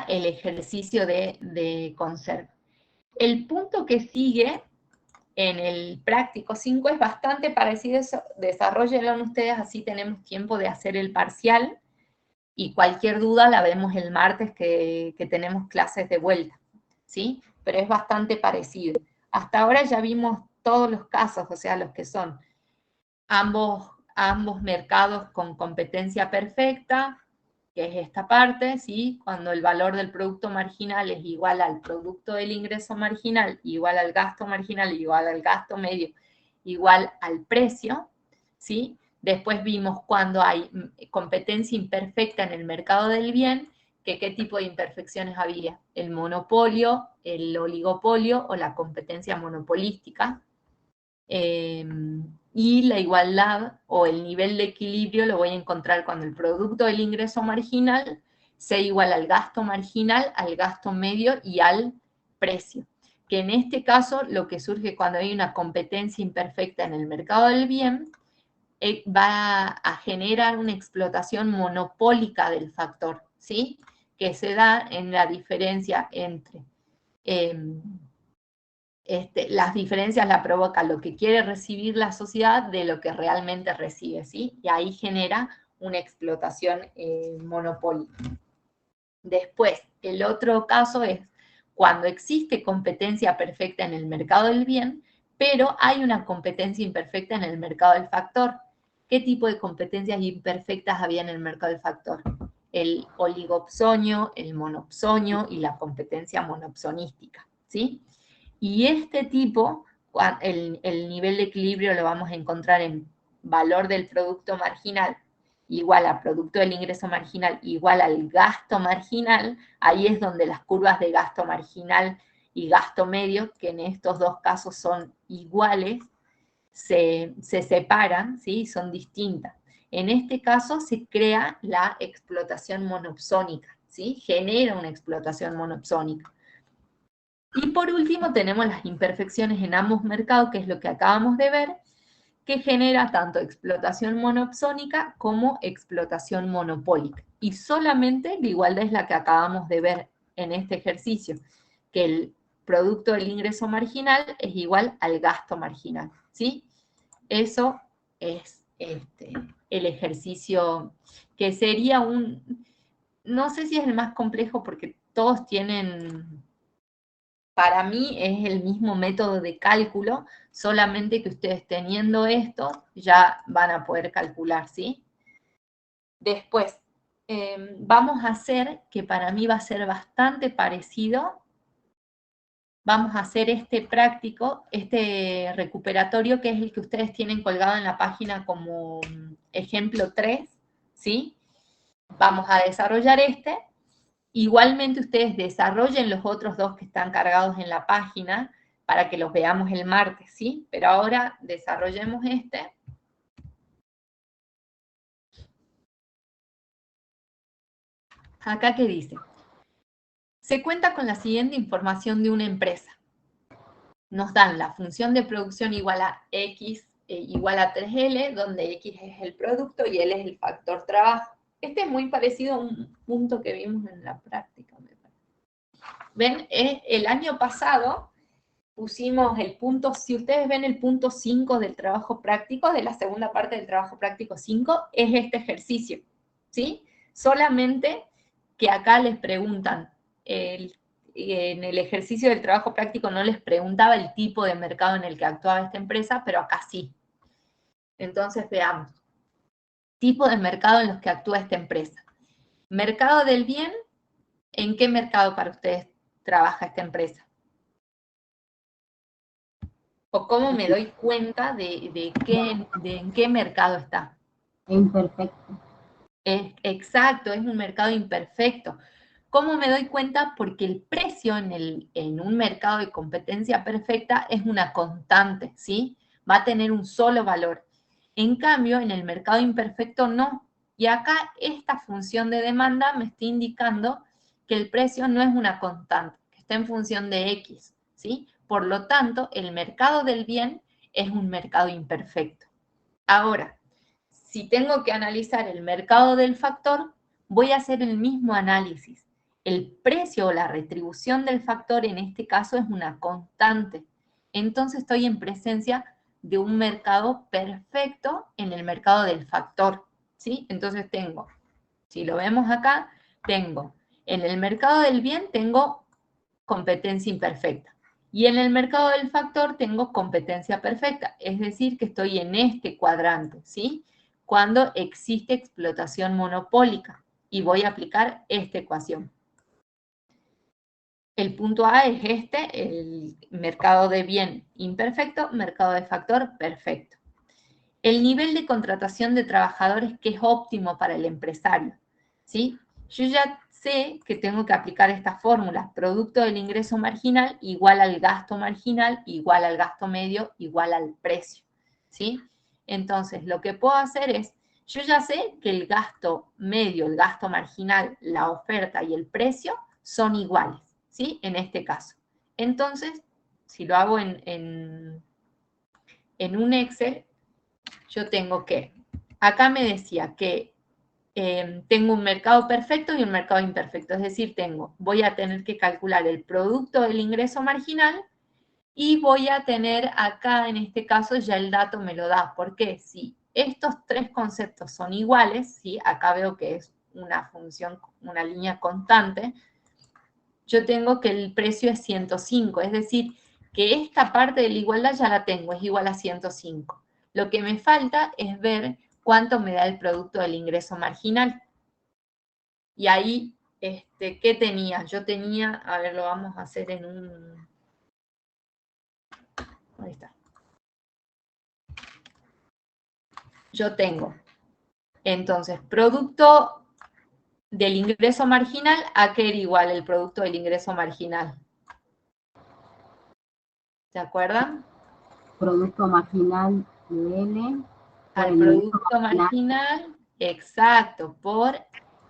el ejercicio de conserva. El punto que sigue en el práctico 5 es bastante parecido, desarrollenlo ustedes, así tenemos tiempo de hacer el parcial, y cualquier duda la vemos el martes que tenemos clases de vuelta, ¿sí? Pero es bastante parecido. Hasta ahora ya vimos todos los casos, o sea, los que son ambos mercados con competencia perfecta, que es esta parte, ¿sí? Cuando el valor del producto marginal es igual al producto del ingreso marginal, igual al gasto marginal, igual al gasto medio, igual al precio, ¿sí? Después vimos cuando hay competencia imperfecta en el mercado del bien, que qué tipo de imperfecciones había, el monopolio, el oligopolio o la competencia monopolística. Y la igualdad o el nivel de equilibrio lo voy a encontrar cuando el producto del ingreso marginal sea igual al gasto marginal, al gasto medio y al precio. Que en este caso lo que surge cuando hay una competencia imperfecta en el mercado del bien va a generar una explotación monopólica del factor, ¿sí? Que se da en la diferencia entre las diferencias la provoca lo que quiere recibir la sociedad de lo que realmente recibe, ¿sí? Y ahí genera una explotación monopólica. Después, el otro caso es cuando existe competencia perfecta en el mercado del bien, pero hay una competencia imperfecta en el mercado del factor. ¿Qué tipo de competencias imperfectas había en el mercado del factor? El oligopsonio, el monopsonio y la competencia monopsonística, ¿sí? Y este tipo, el nivel de equilibrio lo vamos a encontrar en valor del producto marginal igual a producto del ingreso marginal igual al gasto marginal. Ahí es donde las curvas de gasto marginal y gasto medio, que en estos dos casos son iguales, se separan, ¿sí? Son distintas. En este caso se crea la explotación monopsónica, ¿sí? Genera una explotación monopsónica. Y por último tenemos las imperfecciones en ambos mercados, que es lo que acabamos de ver, que genera tanto explotación monopsónica como explotación monopólica. Y solamente la igualdad es la que acabamos de ver en este ejercicio, que el producto del ingreso marginal es igual al gasto marginal, ¿sí? Eso es el ejercicio que sería no sé si es el más complejo porque todos tienen, para mí es el mismo método de cálculo, solamente que ustedes teniendo esto ya van a poder calcular, ¿sí? Después, vamos a hacer, que para mí va a ser bastante parecido, vamos a hacer este práctico, este recuperatorio, que es el que ustedes tienen colgado en la página como ejemplo 3, ¿sí? Vamos a desarrollar este. Igualmente ustedes desarrollen los otros dos que están cargados en la página para que los veamos el martes, ¿sí? Pero ahora desarrollemos este. Acá que dice, se cuenta con la siguiente información de una empresa. Nos dan la función de producción igual a X igual a 3L, donde X es el producto y L es el factor trabajo. Este es muy parecido a un punto que vimos en la práctica. ¿Ven? El año pasado pusimos el punto, si ustedes ven el punto 5 del trabajo práctico, de la segunda parte del trabajo práctico 5, es este ejercicio, ¿sí? Solamente que acá les preguntan, en el ejercicio del trabajo práctico no les preguntaba el tipo de mercado en el que actuaba esta empresa, pero acá sí. Entonces veamos. Tipo de mercado en los que actúa esta empresa. Mercado del bien, ¿en qué mercado para ustedes trabaja esta empresa? ¿O cómo me doy cuenta de en qué mercado está? Imperfecto. Exacto, es un mercado imperfecto. ¿Cómo me doy cuenta? Porque el precio en un mercado de competencia perfecta es una constante, ¿sí? Va a tener un solo valor. En cambio, en el mercado imperfecto no. Y acá esta función de demanda me está indicando que el precio no es una constante, que está en función de X, ¿sí? Por lo tanto, el mercado del bien es un mercado imperfecto. Ahora, si tengo que analizar el mercado del factor, voy a hacer el mismo análisis. El precio o la retribución del factor en este caso es una constante. Entonces estoy en presencia de un mercado perfecto en el mercado del factor, ¿sí? Entonces tengo, si lo vemos acá, tengo, en el mercado del bien tengo competencia imperfecta. Y en el mercado del factor tengo competencia perfecta, es decir, que estoy en este cuadrante, ¿sí? Cuando existe explotación monopólica y voy a aplicar esta ecuación. El punto A es este, el mercado de bien imperfecto, mercado de factor perfecto. El nivel de contratación de trabajadores que es óptimo para el empresario, ¿sí? Yo ya sé que tengo que aplicar estas fórmulas, producto del ingreso marginal igual al gasto marginal, igual al gasto medio, igual al precio, ¿sí? Entonces, lo que puedo hacer es, yo ya sé que el gasto medio, el gasto marginal, la oferta y el precio son iguales, ¿sí? En este caso. Entonces, si lo hago en un Excel, yo tengo que, acá me decía que tengo un mercado perfecto y un mercado imperfecto, es decir, voy a tener que calcular el producto del ingreso marginal y voy a tener acá, en este caso, ya el dato me lo da, porque si estos tres conceptos son iguales, ¿sí? Acá veo que es una función, una línea constante, yo tengo que el precio es 105, es decir, que esta parte de la igualdad ya la tengo, es igual a 105. Lo que me falta es ver cuánto me da el producto del ingreso marginal. Y ahí, ¿qué tenía? Yo tenía, a ver, lo vamos a hacer en un... Ahí está. Yo tengo, entonces, producto del ingreso marginal, ¿a qué era igual el producto del ingreso marginal? ¿Se acuerdan? Producto marginal de L por Al el ingreso producto marginal, exacto, por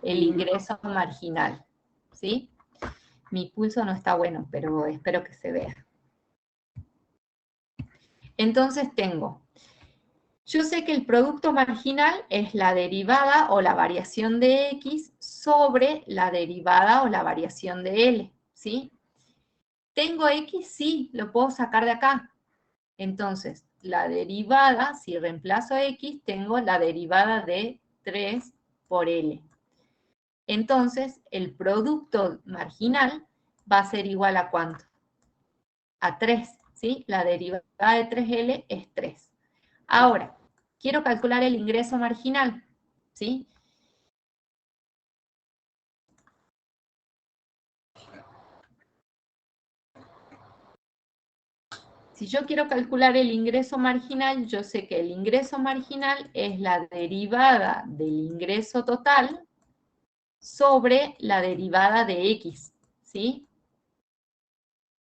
el ingreso marginal, ¿sí? Mi pulso no está bueno, pero espero que se vea. Entonces tengo, yo sé que el producto marginal es la derivada o la variación de X sobre la derivada o la variación de L, ¿sí? ¿Tengo X? Sí, lo puedo sacar de acá. Entonces, la derivada, si reemplazo X, tengo la derivada de 3 por L. Entonces, el producto marginal va a ser igual a ¿cuánto? A 3, ¿sí? La derivada de 3L es 3. Ahora, quiero calcular el ingreso marginal, ¿sí? Si yo quiero calcular el ingreso marginal, yo sé que el ingreso marginal es la derivada del ingreso total sobre la derivada de X, ¿sí?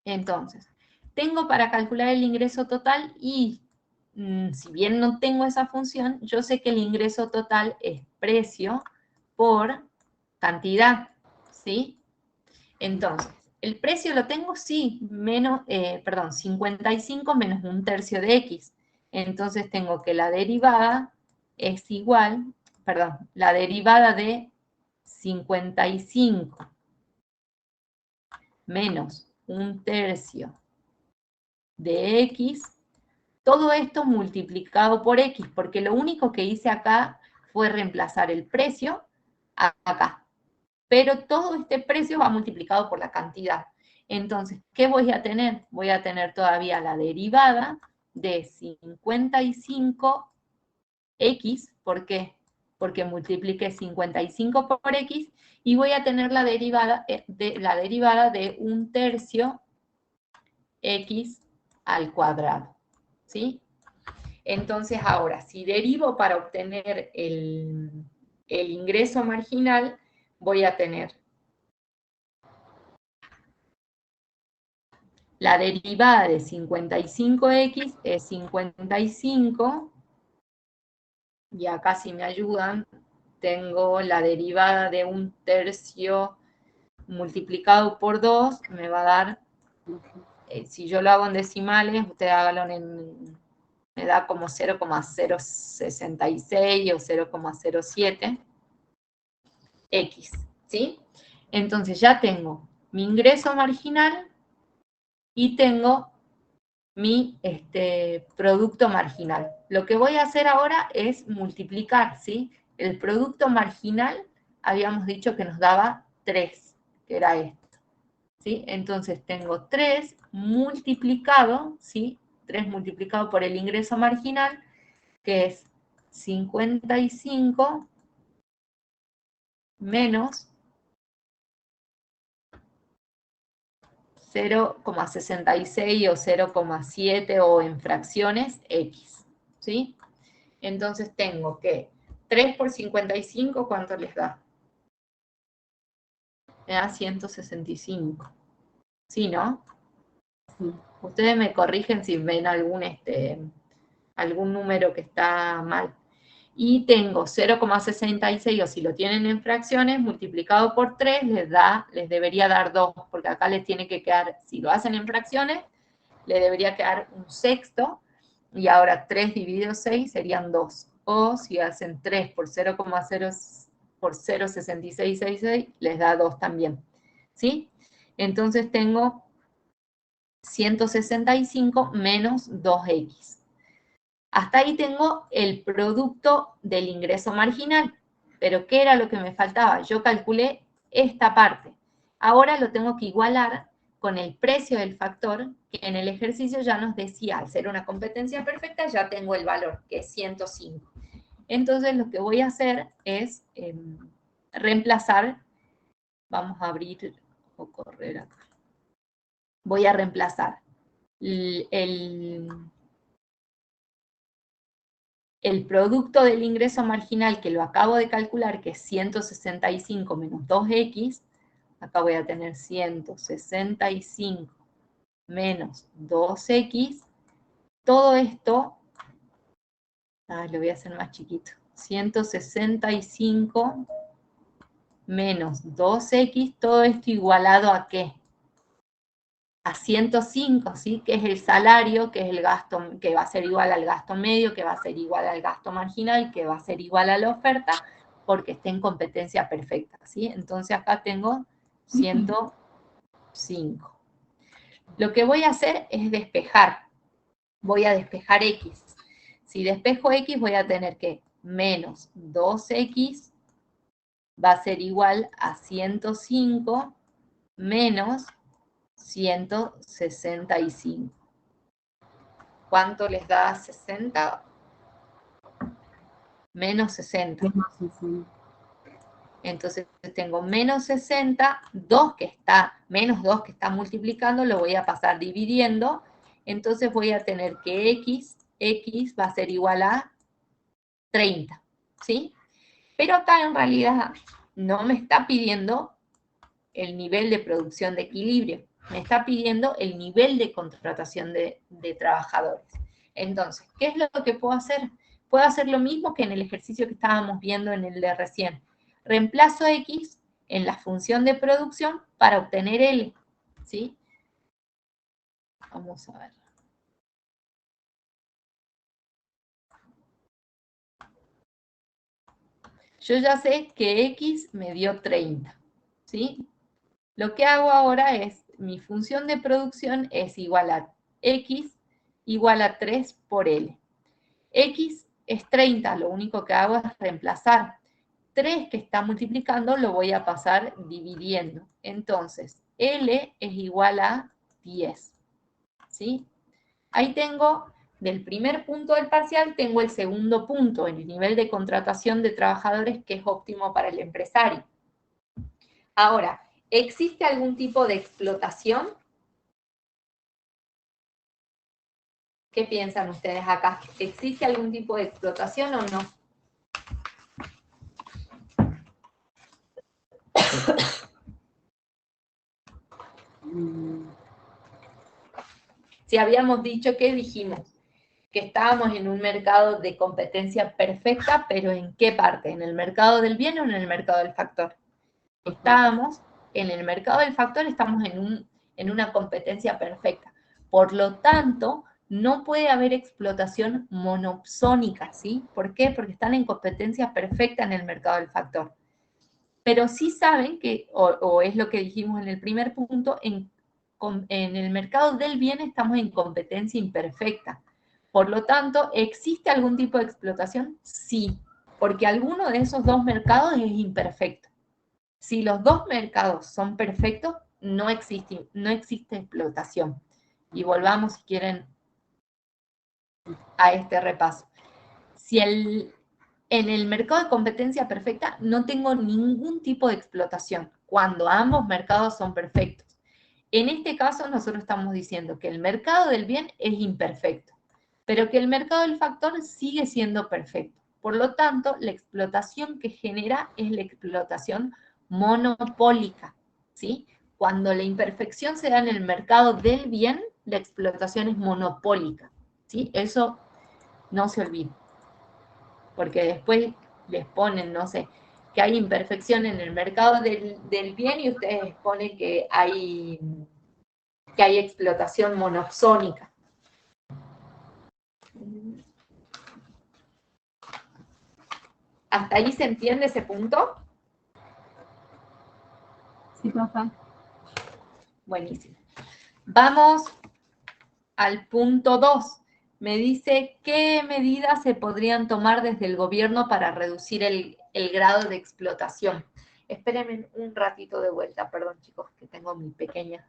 Entonces, tengo para calcular el ingreso total y si bien no tengo esa función, yo sé que el ingreso total es precio por cantidad, ¿sí? Entonces, ¿el precio lo tengo? Sí, 55 menos un tercio de X. Entonces tengo que la derivada es igual, la derivada de 55 menos un tercio de X, todo esto multiplicado por X, porque lo único que hice acá fue reemplazar el precio acá. Pero todo este precio va multiplicado por la cantidad. Entonces, ¿qué voy a tener? Voy a tener todavía la derivada de 55X, ¿por qué? Porque multipliqué 55 por X y voy a tener la derivada de un tercio X al cuadrado, ¿sí? Entonces, ahora, si derivo para obtener el ingreso marginal, voy a tener la derivada de 55X es 55, y acá si me ayudan, tengo la derivada de un tercio multiplicado por 2, me va a dar, si yo lo hago en decimales, ustedes háganlo me da como 0,066 o 0,07 X, ¿sí? Entonces ya tengo mi ingreso marginal y tengo mi producto marginal. Lo que voy a hacer ahora es multiplicar, ¿sí? El producto marginal habíamos dicho que nos daba 3, que era esto, ¿sí? Entonces tengo 3 multiplicado, ¿sí? 3 multiplicado por el ingreso marginal, que es 55 menos 0,66 o 0,7 o en fracciones X, ¿sí? Entonces tengo que 3 por 55, ¿cuánto les da? Me da 165. ¿Sí, no? Sí. Ustedes me corrigen si ven algún número que está mal. Y tengo 0,66, o si lo tienen en fracciones, multiplicado por 3, les debería dar 2, porque acá les tiene que quedar, si lo hacen en fracciones, le debería quedar un sexto, y ahora 3 dividido 6 serían 2. O si hacen 3 por 0,06666, les da 2 también. ¿Sí? Entonces tengo 165 menos 2x. Hasta ahí tengo el producto del ingreso marginal. Pero ¿qué era lo que me faltaba? Yo calculé esta parte. Ahora lo tengo que igualar con el precio del factor, que en el ejercicio ya nos decía, al ser una competencia perfecta, ya tengo el valor, que es 105. Entonces lo que voy a hacer es reemplazar, vamos a abrir o correr acá. Voy a reemplazar el producto del ingreso marginal, que lo acabo de calcular, que es 165 menos 2x, acá voy a tener 165 menos 2x, todo esto, lo voy a hacer más chiquito, 165 menos 2x, todo esto igualado ¿a qué? A 105, ¿sí? Que es el salario, que es el gasto, que va a ser igual al gasto medio, que va a ser igual al gasto marginal, que va a ser igual a la oferta, porque está en competencia perfecta, ¿sí? Entonces acá tengo 105. Lo que voy a hacer es despejar. Voy a despejar x. Si despejo x, voy a tener que menos 2x va a ser igual a 105 menos 165. ¿Cuánto les da 60? Menos 60. Menos 60. Entonces tengo menos 60, menos 2 que está multiplicando, lo voy a pasar dividiendo. Entonces voy a tener que x va a ser igual a 30, ¿sí? Pero acá en realidad no me está pidiendo el nivel de producción de equilibrio, me está pidiendo el nivel de contratación de trabajadores. Entonces, ¿qué es lo que puedo hacer? Puedo hacer lo mismo que en el ejercicio que estábamos viendo en el de recién. Reemplazo X en la función de producción para obtener L, ¿sí? Vamos a ver. Yo ya sé que X me dio 30, ¿sí? Lo que hago ahora es, mi función de producción es igual a X igual a 3 por L. X es 30, lo único que hago es reemplazar. 3 que está multiplicando lo voy a pasar dividiendo. Entonces, L es igual a 10. ¿Sí? Ahí tengo, del primer punto del parcial, tengo el segundo punto, el nivel de contratación de trabajadores que es óptimo para el empresario. Ahora, ¿existe algún tipo de explotación? ¿Qué piensan ustedes acá? ¿Existe algún tipo de explotación o no? Si habíamos dicho que dijimos que estábamos en un mercado de competencia perfecta, pero ¿en qué parte? ¿En el mercado del bien o en el mercado del factor? Estábamos en el mercado del factor, estamos en una competencia perfecta. Por lo tanto, no puede haber explotación monopsónica, ¿sí? ¿Por qué? Porque están en competencia perfecta en el mercado del factor. pero sí saben que, o es lo que dijimos en el primer punto, en el mercado del bien estamos en competencia imperfecta. Por lo tanto, ¿existe algún tipo de explotación? Sí, porque alguno de esos dos mercados es imperfecto. Si los dos mercados son perfectos, no existe explotación. Y volvamos, si quieren, a este repaso. Si en el mercado de competencia perfecta no tengo ningún tipo de explotación, cuando ambos mercados son perfectos. En este caso, nosotros estamos diciendo que el mercado del bien es imperfecto, pero que el mercado del factor sigue siendo perfecto. Por lo tanto, la explotación que genera es la explotación monopólica, ¿sí? Cuando la imperfección se da en el mercado del bien, la explotación es monopólica, ¿sí? Eso no se olvide, porque después les ponen, no sé, que hay imperfección en el mercado del bien y ustedes ponen que hay explotación monopsónica. ¿Hasta ahí se entiende ese punto? Sí, profe. Buenísimo. Vamos al punto 2. Me dice, ¿qué medidas se podrían tomar desde el gobierno para reducir el grado de explotación? Espérenme un ratito de vuelta, perdón chicos, que tengo mi pequeña.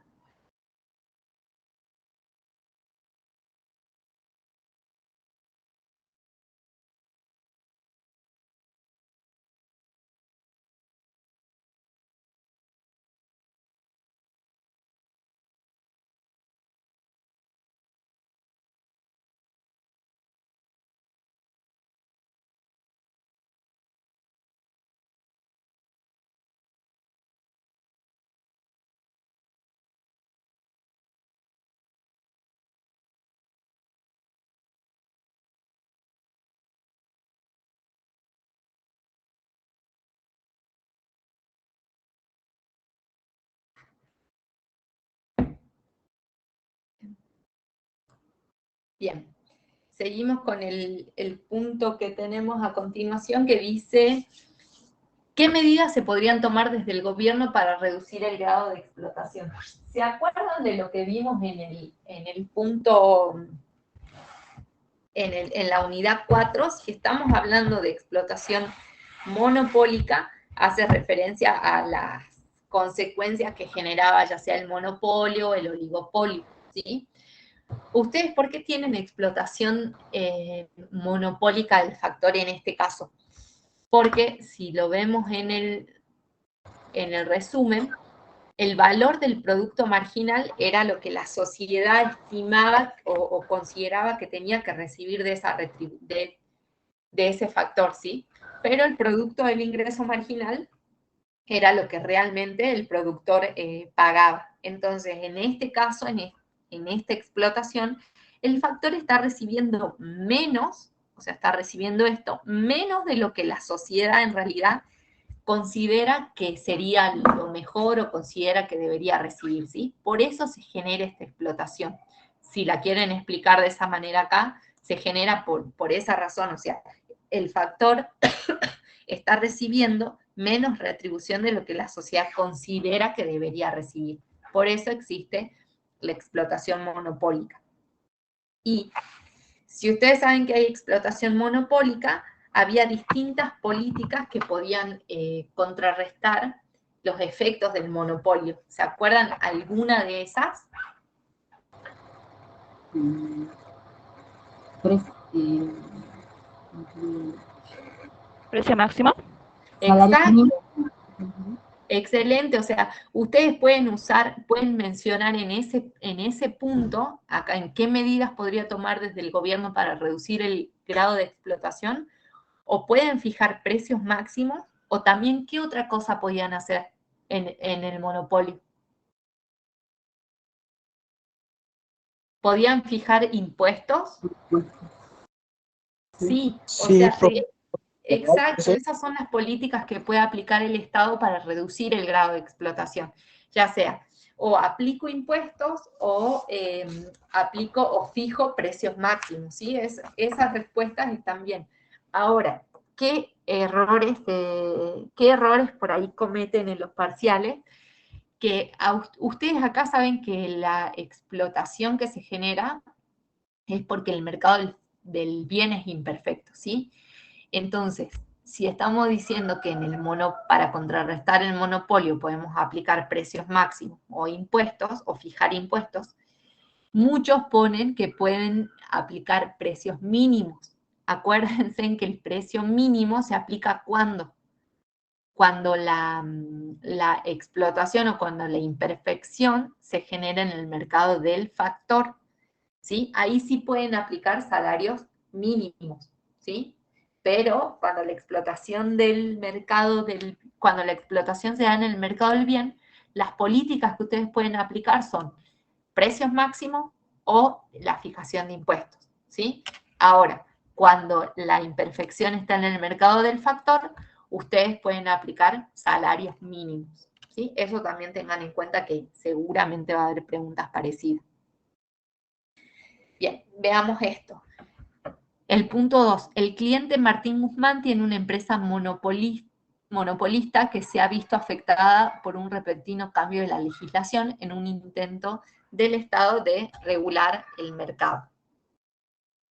Bien, seguimos con el punto que tenemos a continuación que dice, ¿qué medidas se podrían tomar desde el gobierno para reducir el grado de explotación? ¿Se acuerdan de lo que vimos en el punto, en la unidad 4? Si estamos hablando de explotación monopólica, hace referencia a las consecuencias que generaba ya sea el monopolio o el oligopolio, ¿sí? ¿Ustedes por qué tienen explotación monopólica del factor en este caso? Porque si lo vemos en el resumen, el valor del producto marginal era lo que la sociedad estimaba o consideraba que tenía que recibir de ese factor, ¿sí? Pero el producto del ingreso marginal era lo que realmente el productor pagaba. Entonces, en este caso, en esta explotación, el factor está recibiendo menos, o sea, está recibiendo esto, menos de lo que la sociedad en realidad considera que sería lo mejor o considera que debería recibir, ¿sí? Por eso se genera esta explotación. Si la quieren explicar de esa manera acá, se genera por esa razón, o sea, el factor está recibiendo menos retribución de lo que la sociedad considera que debería recibir. Por eso existe la explotación monopólica. Y si ustedes saben que hay explotación monopólica, había distintas políticas que podían contrarrestar los efectos del monopolio. ¿Se acuerdan alguna de esas? ¿Precio máximo? Exacto. Excelente, o sea, ustedes pueden mencionar en ese punto, acá, en qué medidas podría tomar desde el gobierno para reducir el grado de explotación, o pueden fijar precios máximos, o también qué otra cosa podían hacer en el monopolio. ¿Podían fijar impuestos? Sí, o sea, exacto, esas son las políticas que puede aplicar el Estado para reducir el grado de explotación, ya sea o aplico impuestos o aplico o fijo precios máximos, ¿sí? Esas respuestas están bien. Ahora, ¿qué errores, qué errores por ahí cometen en los parciales, que ustedes acá saben que la explotación que se genera es porque el mercado del bien es imperfecto, ¿sí? Entonces, si estamos diciendo que para contrarrestar el monopolio podemos aplicar precios máximos o impuestos, o fijar impuestos, muchos ponen que pueden aplicar precios mínimos. Acuérdense en que el precio mínimo se aplica cuando la explotación o cuando la imperfección se genera en el mercado del factor, ¿sí? Ahí sí pueden aplicar salarios mínimos, ¿sí? Pero cuando la explotación cuando la explotación se da en el mercado del bien, las políticas que ustedes pueden aplicar son precios máximos o la fijación de impuestos, ¿sí? Ahora, cuando la imperfección está en el mercado del factor, ustedes pueden aplicar salarios mínimos, ¿sí? Eso también tengan en cuenta que seguramente va a haber preguntas parecidas. Bien, veamos esto. El punto 2. El cliente Martín Guzmán tiene una empresa monopolista que se ha visto afectada por un repentino cambio de la legislación en un intento del Estado de regular el mercado.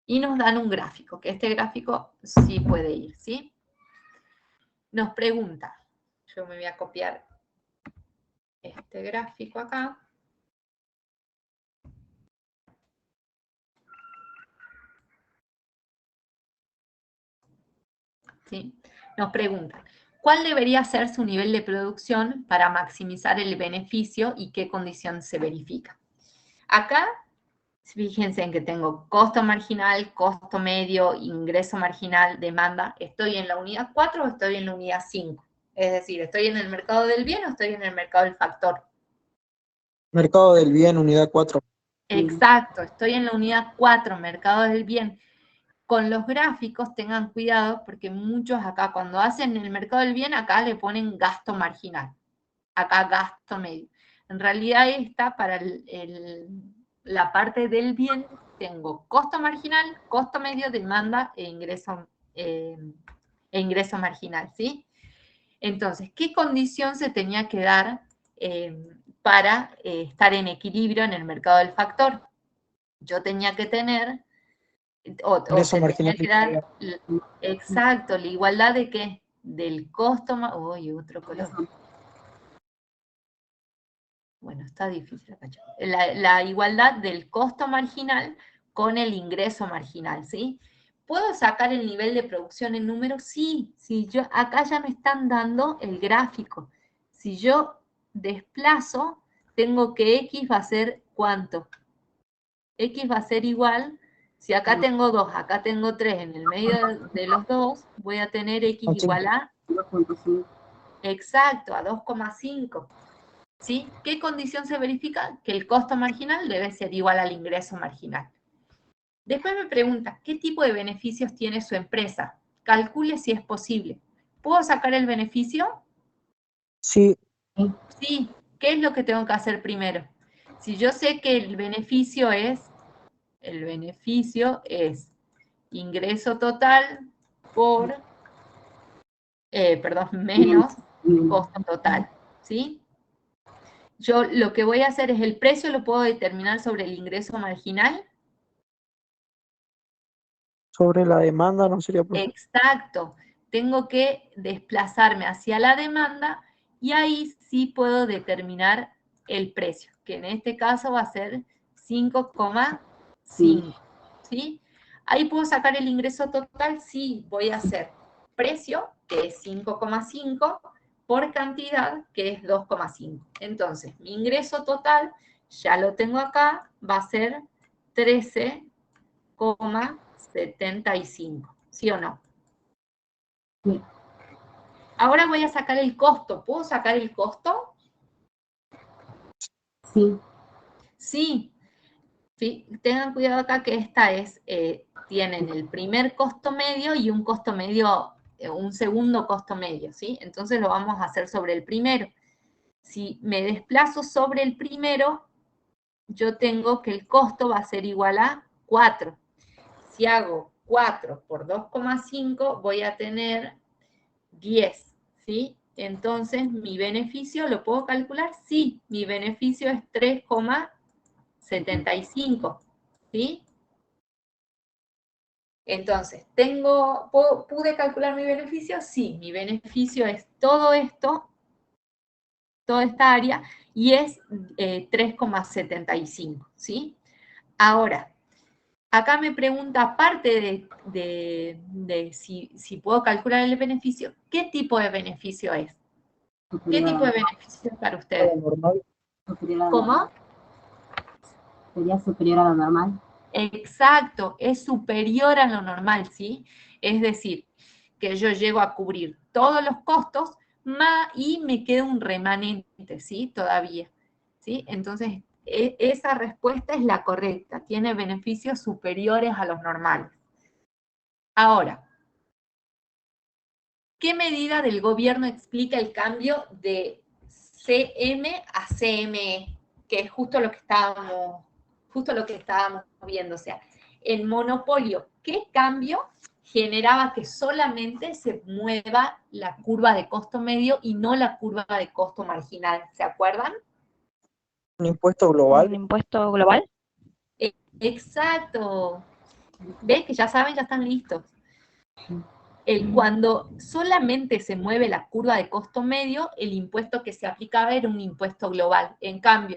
Y nos dan un gráfico, que este gráfico sí puede ir, ¿sí? Nos pregunta, yo me voy a copiar este gráfico acá. ¿Sí? Nos preguntan, ¿cuál debería ser su nivel de producción para maximizar el beneficio y qué condición se verifica? Acá, fíjense en que tengo costo marginal, costo medio, ingreso marginal, demanda. ¿Estoy en la unidad 4 o estoy en la unidad 5? Es decir, ¿estoy en el mercado del bien o estoy en el mercado del factor? Mercado del bien, unidad 4. Exacto, estoy en la unidad 4, mercado del bien. Con los gráficos tengan cuidado porque muchos acá cuando hacen el mercado del bien, acá le ponen gasto marginal, acá gasto medio. En realidad esta para la parte del bien tengo costo marginal, costo medio, demanda e ingreso marginal, ¿sí? Entonces, ¿qué condición se tenía que dar para estar en equilibrio en el mercado del factor? Yo tenía que tener o se tenía que dar, exacto, la igualdad de qué, del costo, uy, otro color. Bueno, está difícil acá. La igualdad del costo marginal con el ingreso marginal, ¿sí? ¿Puedo sacar el nivel de producción en números? Sí, acá ya me están dando el gráfico. Si yo desplazo, tengo que X va a ser ¿cuánto? X va a ser igual, si acá tengo 2, acá tengo 3, en el medio de los dos, voy a tener X igual a, exacto, a 2,5. ¿Sí? ¿Qué condición se verifica? Que el costo marginal debe ser igual al ingreso marginal. Después me pregunta, ¿qué tipo de beneficios tiene su empresa? Calcule si es posible. ¿Puedo sacar el beneficio? Sí. Sí. ¿Qué es lo que tengo que hacer primero? Si yo sé que el beneficio es ingreso total por, menos costo total, ¿sí? Yo lo que voy a hacer es el precio lo puedo determinar sobre el ingreso marginal. Sobre la demanda no sería posible. Exacto. Tengo que desplazarme hacia la demanda y ahí sí puedo determinar el precio, que en este caso va a ser 5,5. ¿Sí? Ahí puedo sacar el ingreso total, sí, voy a hacer precio, que es 5,5, por cantidad, que es 2,5. Entonces, mi ingreso total, ya lo tengo acá, va a ser 13,75. ¿Sí o no? Sí. Ahora voy a sacar el costo. ¿Puedo sacar el costo? Sí. Sí. ¿Sí? Tengan cuidado acá que esta es, tienen el primer costo medio y un costo medio, un segundo costo medio, ¿sí? Entonces lo vamos a hacer sobre el primero. Si me desplazo sobre el primero, yo tengo que el costo va a ser igual a 4. Si hago 4 por 2,5, voy a tener 10, ¿sí? Entonces, ¿mi beneficio lo puedo calcular? Sí, mi beneficio es 3,75, ¿sí? Entonces, ¿pude calcular mi beneficio? Sí, mi beneficio es todo esto, toda esta área, y es 3,75, ¿sí? Ahora, acá me pregunta, aparte de si puedo calcular el beneficio, ¿qué tipo de beneficio es? ¿Qué tipo de beneficio es para ustedes? Normal. ¿Cómo? Sería superior a lo normal. Exacto, es superior a lo normal, ¿sí? Es decir, que yo llego a cubrir todos los costos y me queda un remanente, ¿sí? Todavía, ¿sí? Entonces, esa respuesta es la correcta, tiene beneficios superiores a los normales. Ahora, ¿qué medida del gobierno explica el cambio de CM a CME? Que es justo lo que estábamos viendo. O sea, en monopolio, ¿qué cambio generaba que solamente se mueva la curva de costo medio y no la curva de costo marginal? ¿Se acuerdan? Un impuesto ¿Un global. impuesto global? Exacto. ¿Ves que ya saben, ya están listos? Cuando solamente se mueve la curva de costo medio, el impuesto que se aplicaba era un impuesto global. En cambio,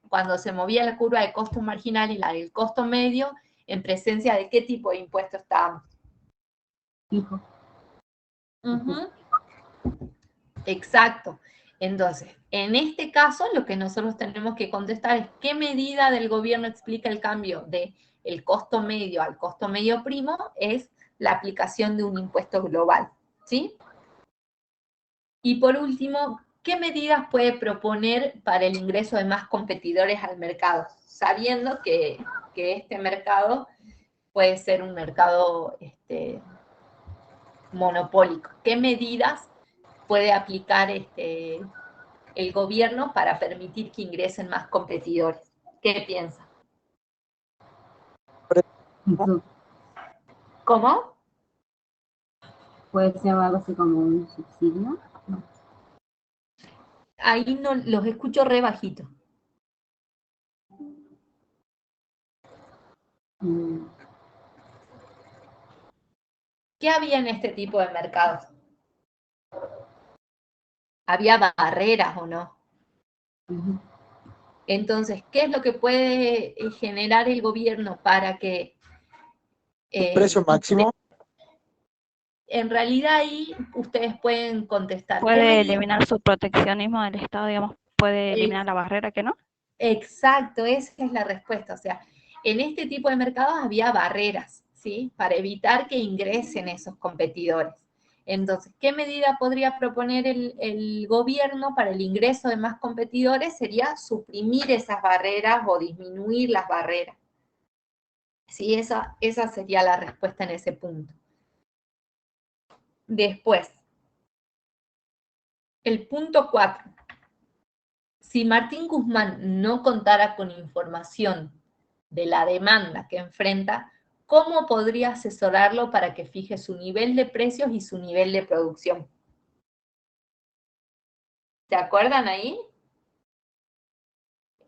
cuando se movía la curva de costo marginal y la del costo medio, ¿en presencia de qué tipo de impuesto estábamos? Fijo. Exacto. Entonces, en este caso, lo que nosotros tenemos que contestar es ¿qué medida del gobierno explica el cambio de el costo medio al costo medio primo? Es la aplicación de un impuesto global, ¿sí? Y por último, ¿qué medidas puede proponer para el ingreso de más competidores al mercado? Sabiendo que este mercado puede ser un mercado monopólico. ¿Qué medidas puede aplicar el gobierno para permitir que ingresen más competidores? ¿Qué piensa? ¿Cómo? Puede ser algo así como un subsidio. Ahí no los escucho re bajito. ¿Qué había en este tipo de mercados? ¿Había barreras o no? Entonces, ¿qué es lo que puede generar el gobierno para que... Un precio máximo. En realidad ahí ustedes pueden contestar. ¿Puede eliminar su proteccionismo del Estado, digamos? ¿Puede eliminar la barrera que no? Exacto, esa es la respuesta. O sea, en este tipo de mercados había barreras, ¿sí? Para evitar que ingresen esos competidores. Entonces, ¿qué medida podría proponer el gobierno para el ingreso de más competidores? Sería suprimir esas barreras o disminuir las barreras. Sí, esa sería la respuesta en ese punto. Después, el punto 4. Si Martín Guzmán no contara con información de la demanda que enfrenta, ¿cómo podría asesorarlo para que fije su nivel de precios y su nivel de producción? ¿Se acuerdan ahí?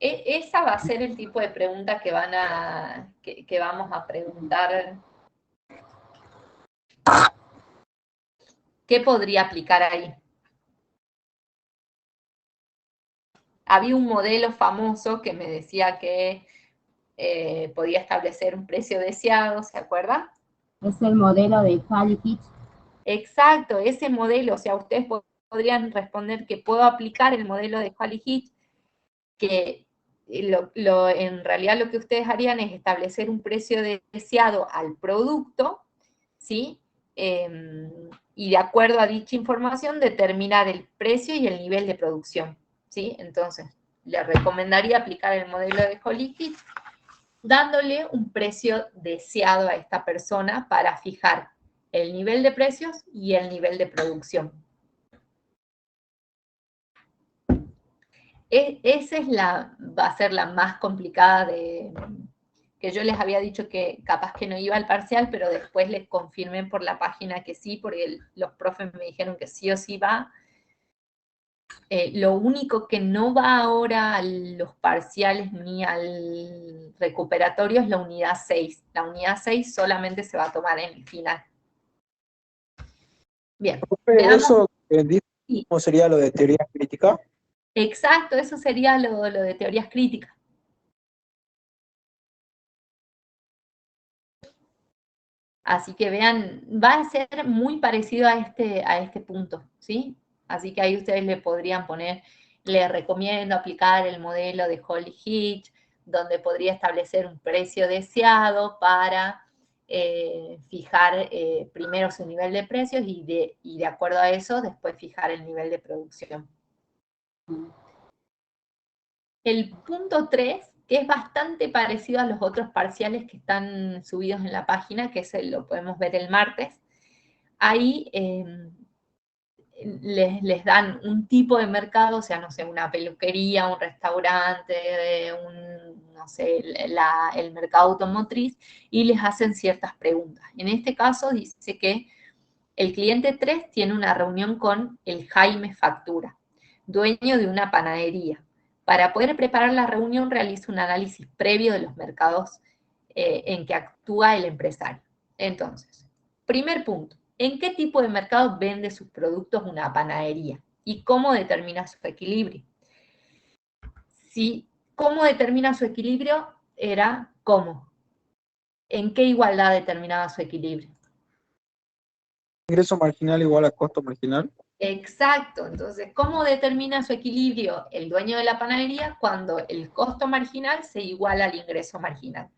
Esa va a ser el tipo de pregunta que vamos a preguntar. ¿Qué podría aplicar ahí? Había un modelo famoso que me decía que podía establecer un precio deseado, ¿se acuerdan? Es el modelo de Hall-Hitch. Exacto, ese modelo, o sea, ustedes podrían responder que puedo aplicar el modelo de Hall-Hitch, que en realidad lo que ustedes harían es establecer un precio deseado al producto, ¿sí? Y de acuerdo a dicha información determinar el precio y el nivel de producción, ¿sí? Entonces, le recomendaría aplicar el modelo de Hall-Hitch dándole un precio deseado a esta persona para fijar el nivel de precios y el nivel de producción. Esa va a ser la más complicada que yo les había dicho que capaz que no iba al parcial, pero después les confirmé por la página que sí, porque los profes me dijeron que sí o sí va. Lo único que no va ahora a los parciales ni al recuperatorio es la unidad 6. La unidad 6 solamente se va a tomar en el final. Bien, veamos. Eso que dice, Sí. ¿cómo sería lo de teoría crítica? Exacto, eso sería lo de teorías críticas. Así que vean, va a ser muy parecido a este punto, ¿sí? Así que ahí ustedes le podrían poner, les recomiendo aplicar el modelo de Holly-Hitch, donde podría establecer un precio deseado para fijar primero su nivel de precios y de acuerdo a eso después fijar el nivel de producción. El punto 3, que es bastante parecido a los otros parciales que están subidos en la página, que lo podemos ver el martes. Ahí les dan un tipo de mercado, o sea, no sé, una peluquería, un restaurante, no sé, el mercado automotriz, y les hacen ciertas preguntas. En este caso dice que el cliente 3 tiene una reunión con el Jaime Factura, dueño de una panadería. Para poder preparar la reunión realiza un análisis previo de los mercados en que actúa el empresario. Entonces, primer punto, ¿en qué tipo de mercado vende sus productos una panadería? ¿Y cómo determina su equilibrio? Si cómo determina su equilibrio era cómo. ¿En qué igualdad determinaba su equilibrio? Ingreso marginal igual a costo marginal. Exacto, entonces, ¿cómo determina su equilibrio el dueño de la panadería cuando el costo marginal se iguala al ingreso marginal?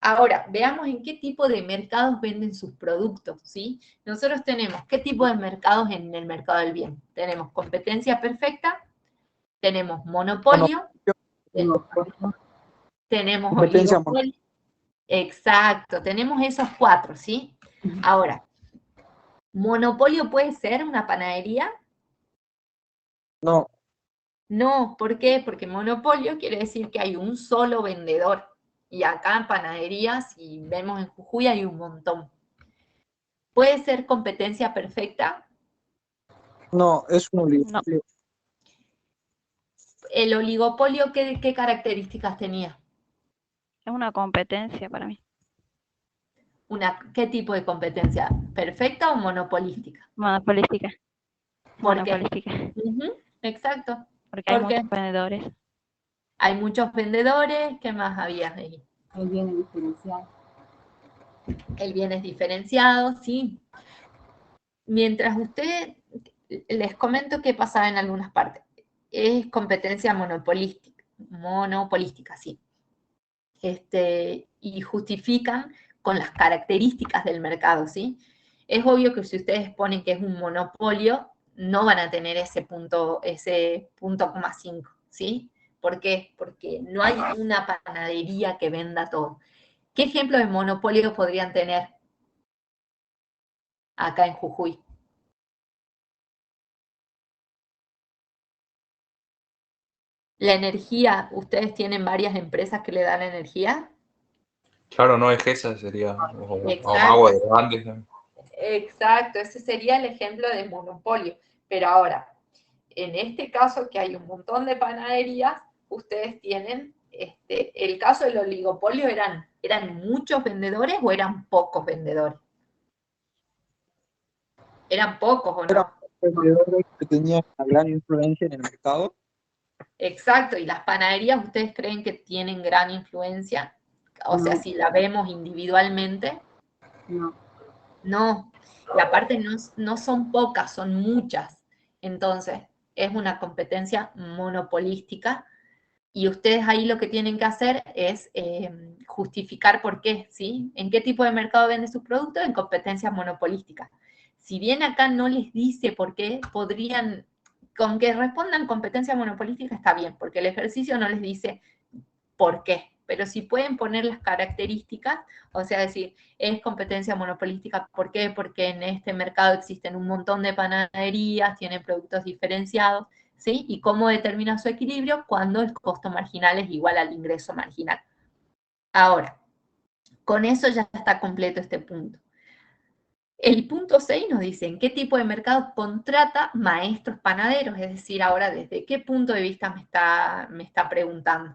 Ahora, veamos en qué tipo de mercados venden sus productos, ¿sí? Nosotros tenemos, ¿qué tipo de mercados en el mercado del bien? Tenemos competencia perfecta, tenemos monopolio, tenemos Competencia oligopolio. Exacto, tenemos esos 4, ¿sí? Ahora, ¿monopolio puede ser una panadería? No, No, ¿por qué? Porque monopolio quiere decir que hay un solo vendedor. Y acá en panaderías, si vemos en Jujuy, hay un montón. ¿Puede ser competencia perfecta? no, es un No, oligopolio. ¿El oligopolio qué características tenía? es una competencia para mí. ¿Qué tipo de competencia? ¿Perfecta o monopolística? Monopolística. ¿Por qué? Monopolística. Exacto. Porque hay Porque muchos vendedores. hay muchos vendedores. ¿Qué más había ahí? El bien es diferencial. El bien es diferenciado, sí. Mientras usted, les comento qué pasaba en algunas partes. Es competencia monopolística, sí. Y justifican con las características del mercado, ¿sí? Es obvio que si ustedes ponen que es un monopolio, no van a tener ese punto, 5, ¿sí? ¿Por qué? Porque no hay una panadería que venda todo. ¿Qué ejemplo de monopolio podrían tener acá en Jujuy? La energía, ¿ustedes tienen varias empresas que le dan energía? Claro, no es esa, sería. O Exacto. agua de los Andes. ¿No? Exacto, ese sería el ejemplo de monopolio. Pero ahora, en este caso que hay un montón de panaderías, ustedes tienen, el caso del oligopolio, ¿eran muchos vendedores o eran pocos vendedores? ¿Eran pocos o Eran no? vendedores que tenían una gran influencia en el mercado. Exacto, y las panaderías, ¿ustedes creen que tienen gran influencia? O sea, No. si la vemos individualmente, No. no. Y aparte no son pocas, son muchas. Entonces, es una competencia monopolística. Y ustedes ahí lo que tienen que hacer es justificar por qué, ¿sí? ¿En qué tipo de mercado vende sus productos? En competencias monopolísticas. Si bien acá no les dice por qué, podrían, con que respondan competencia monopolística está bien, porque el ejercicio no les dice por qué. Pero si pueden poner las características, o sea, decir, es competencia monopolística, ¿por qué? Porque en este mercado existen un montón de panaderías, tienen productos diferenciados, ¿sí? ¿Y cómo determina su equilibrio? Cuando el costo marginal es igual al ingreso marginal. Ahora, Con eso ya está completo este punto. El punto 6 nos dice en qué tipo de mercado contrata maestros panaderos, es decir, ahora desde qué punto de vista me está preguntando.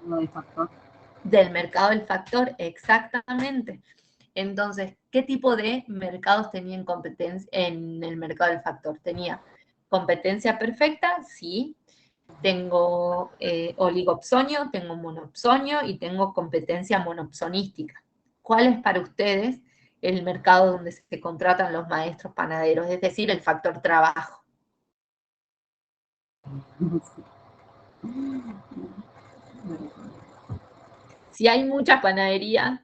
Del factor. Del mercado del factor, exactamente. Entonces, ¿qué tipo de mercados tenía competencia en el mercado del factor? Tenía competencia perfecta, sí. Tengo oligopsonio, tengo monopsonio y tengo competencia monopsonística. ¿Cuál es para ustedes el mercado donde se contratan los maestros panaderos? Es decir, el factor trabajo. Si hay mucha panadería,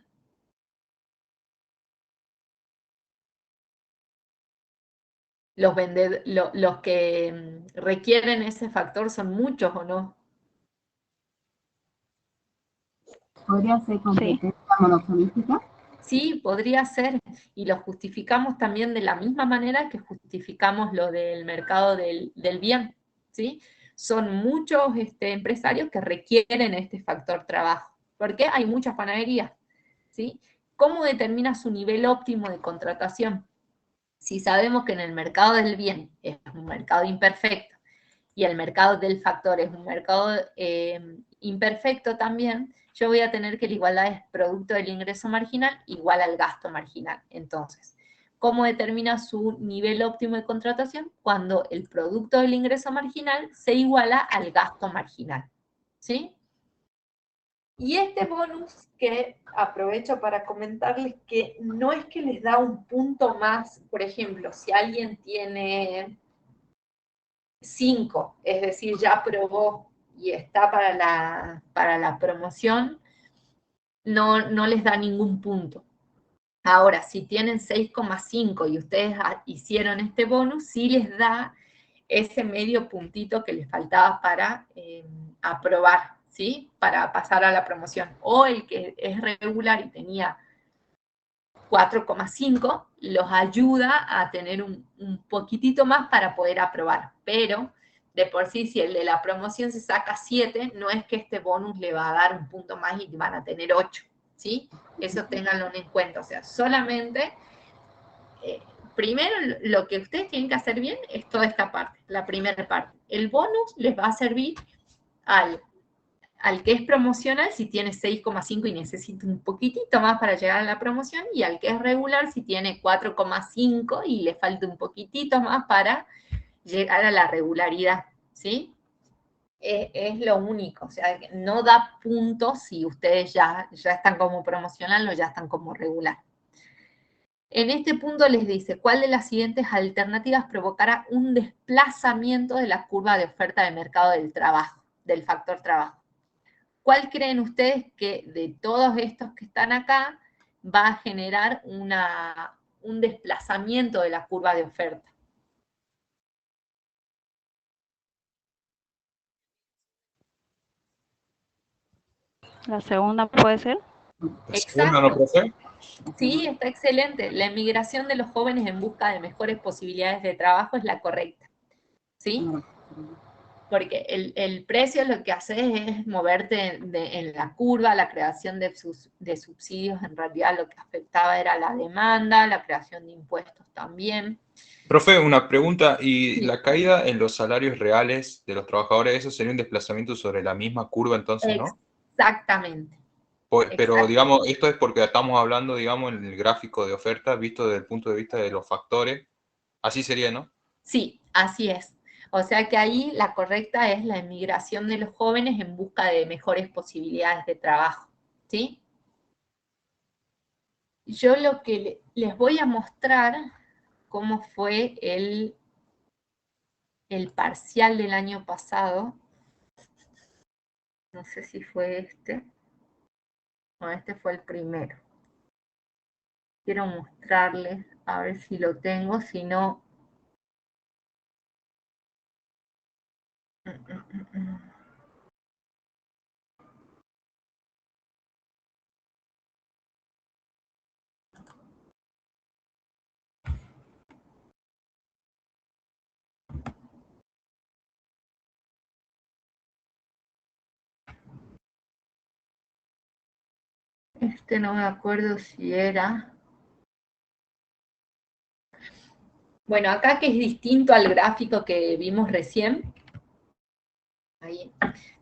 los que requieren ese factor son muchos o no. ¿Podría ser competencia monopolística? Sí, podría ser, y lo justificamos también de la misma manera que justificamos lo del mercado del bien, ¿sí? Son muchos empresarios que requieren este factor trabajo, porque hay muchas panaderías, ¿sí? ¿Cómo determina su nivel óptimo de contratación? Si sabemos que en el mercado del bien es un mercado imperfecto y el mercado del factor es un mercado imperfecto también, yo voy a tener que la igualdad es producto del ingreso marginal igual al gasto marginal. Entonces, ¿cómo determina su nivel óptimo de contratación? Cuando el producto del ingreso marginal se iguala al gasto marginal. ¿Sí? Y este bonus que aprovecho para comentarles que no es que les da un punto más, por ejemplo, si alguien tiene 5, es decir, ya aprobó y está para la promoción, no les da ningún punto. Ahora, si tienen 6,5 y ustedes hicieron este bonus, sí les da ese medio puntito que les faltaba para aprobar, ¿sí? Para pasar a la promoción. O el que es regular y tenía 4,5, los ayuda a tener un poquitito más para poder aprobar. Pero, de por sí, si el de la promoción se saca 7, no es que este bonus le va a dar un punto más y van a tener 8, ¿sí? Eso ténganlo en cuenta. O sea, solamente, primero, lo que ustedes tienen que hacer bien es toda esta parte, la primera parte. El bonus les va a servir al que es promocional si tiene 6,5 y necesita un poquitito más para llegar a la promoción, y al que es regular si tiene 4,5 y le falta un poquitito más para llegar a la regularidad, ¿sí? Es lo único, o sea, no da puntos si ustedes ya están como promocional o ya están como regular. En este punto les dice, ¿cuál de las siguientes alternativas provocará un desplazamiento de la curva de oferta de mercado del trabajo, del factor trabajo? ¿Cuál creen ustedes que de todos estos que están acá va a generar un desplazamiento de la curva de oferta? La segunda puede ser. ¿La segunda no, Exacto. profe? Sí, está excelente. La emigración de los jóvenes en busca de mejores posibilidades de trabajo es la correcta. ¿Sí? Porque el precio lo que hace es moverte en la curva, la creación de subsidios en realidad lo que afectaba era la demanda, la creación de impuestos también. Profe, una pregunta. ¿Y Sí. la caída en los salarios reales de los trabajadores, eso sería un desplazamiento sobre la misma curva entonces, no? Exactamente. Pero, digamos, esto es porque estamos hablando, digamos, en el gráfico de oferta visto desde el punto de vista de los factores. Así sería, ¿no? Sí, así es. O sea que ahí la correcta es la emigración de los jóvenes en busca de mejores posibilidades de trabajo, ¿sí? Yo lo que les voy a mostrar cómo fue el parcial del año pasado. No sé si fue este. No, este fue el primero. Quiero mostrarles, a ver si lo tengo, si no... Este no me acuerdo si era. Bueno, acá que es distinto al gráfico que vimos recién. Ahí.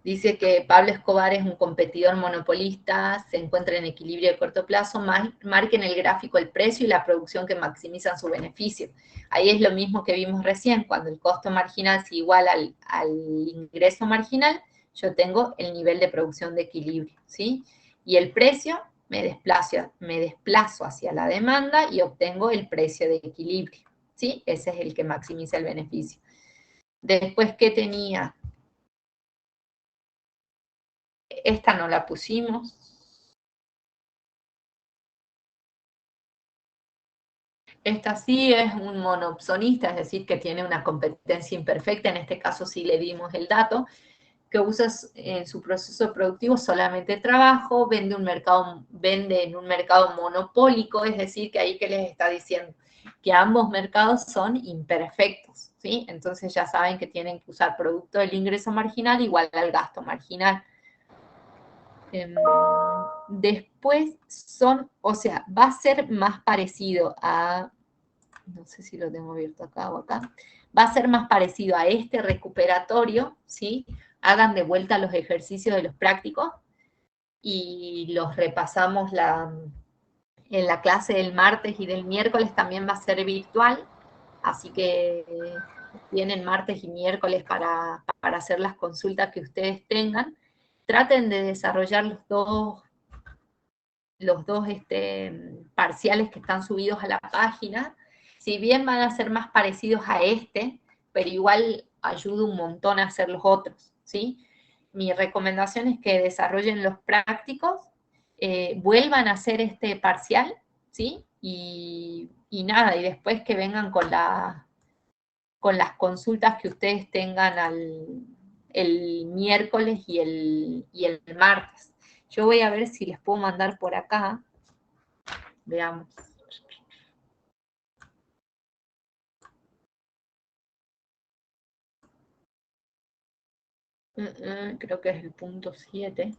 Dice que Pablo Escobar es un competidor monopolista, se encuentra en equilibrio de corto plazo, marca en el gráfico el precio y la producción que maximizan su beneficio. Ahí es lo mismo que vimos recién, cuando el costo marginal es igual al ingreso marginal, yo tengo el nivel de producción de equilibrio, ¿sí? Y el precio, me desplazo hacia la demanda y obtengo el precio de equilibrio, ¿sí? Ese es el que maximiza el beneficio. Después, ¿qué tenía? Esta no la pusimos. Esta sí es un monopsonista, es decir, que tiene una competencia imperfecta, en este caso sí le dimos el dato, que usa en su proceso productivo solamente trabajo, vende en un mercado monopólico, es decir, que ahí que les está diciendo que ambos mercados son imperfectos, ¿sí? Entonces ya saben que tienen que usar producto del ingreso marginal igual al gasto marginal. Después va a ser más parecido a, no sé si lo tengo abierto acá o acá, va a ser más parecido a este recuperatorio, ¿sí? Hagan de vuelta los ejercicios de los prácticos y los repasamos en la clase del martes y del miércoles, también va a ser virtual, así que tienen martes y miércoles para hacer las consultas que ustedes tengan. Traten de desarrollar los dos parciales que están subidos a la página. Si bien van a ser más parecidos a pero igual ayuda un montón a hacer los otros, ¿sí? Mi recomendación es que desarrollen los prácticos, vuelvan a hacer este parcial, ¿sí? Y nada, y después que vengan con las consultas que ustedes tengan el miércoles y el martes. Yo voy a ver si les puedo mandar por acá. Veamos. Creo que es el punto 7.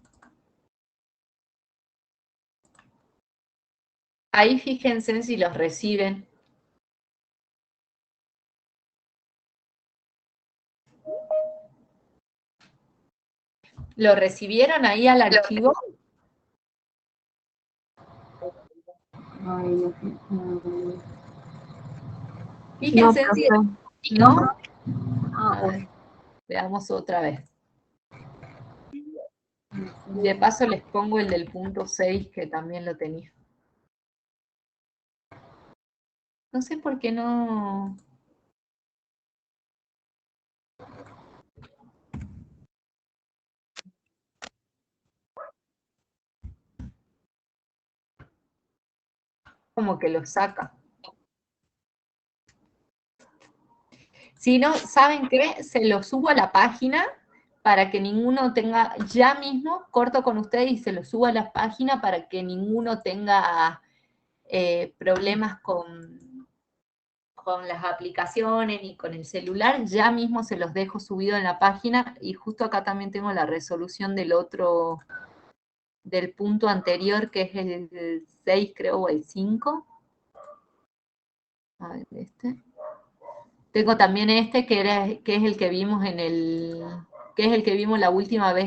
Ahí fíjense si los reciben. ¿Lo recibieron ahí al archivo? Ay, Fíjense no, si... profe. ¿No? Ah, A ver, veamos otra vez. De paso les pongo el del punto 6, que también lo tenía. No sé por qué no... Como que lo saca. Si no, ¿saben qué? Se lo subo a la página para que ninguno tenga, ya mismo corto con ustedes y se lo subo a la página para que ninguno tenga problemas con las aplicaciones ni con el celular. Ya mismo se los dejo subido en la página y justo acá también tengo la resolución del punto anterior, que es el 6, creo, o el 5. A ver, Tengo también que es el que vimos que es el que vimos la última vez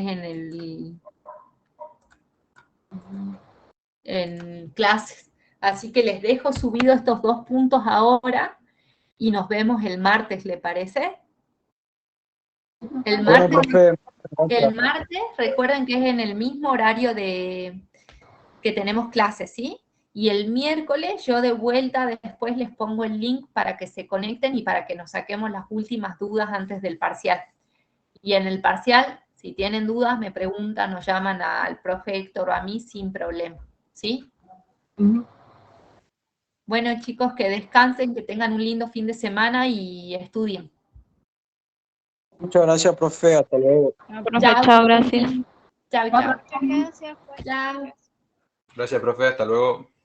en clases. Así que les dejo subido estos 2 puntos ahora y nos vemos el martes, ¿le parece? El Bueno, martes, profe, recuerden que es en el mismo horario que tenemos clases, ¿sí? Y el miércoles yo de vuelta después les pongo el link para que se conecten y para que nos saquemos las últimas dudas antes del parcial. Y en el parcial, si tienen dudas, me preguntan o llaman al profe Héctor o a mí sin problema, ¿sí? Bueno, chicos, que descansen, que tengan un lindo fin de semana y estudien. muchas gracias, profe. Hasta luego. Chao, gracias. Chao, chao. Gracias. Chao. Gracias, profe. Hasta luego.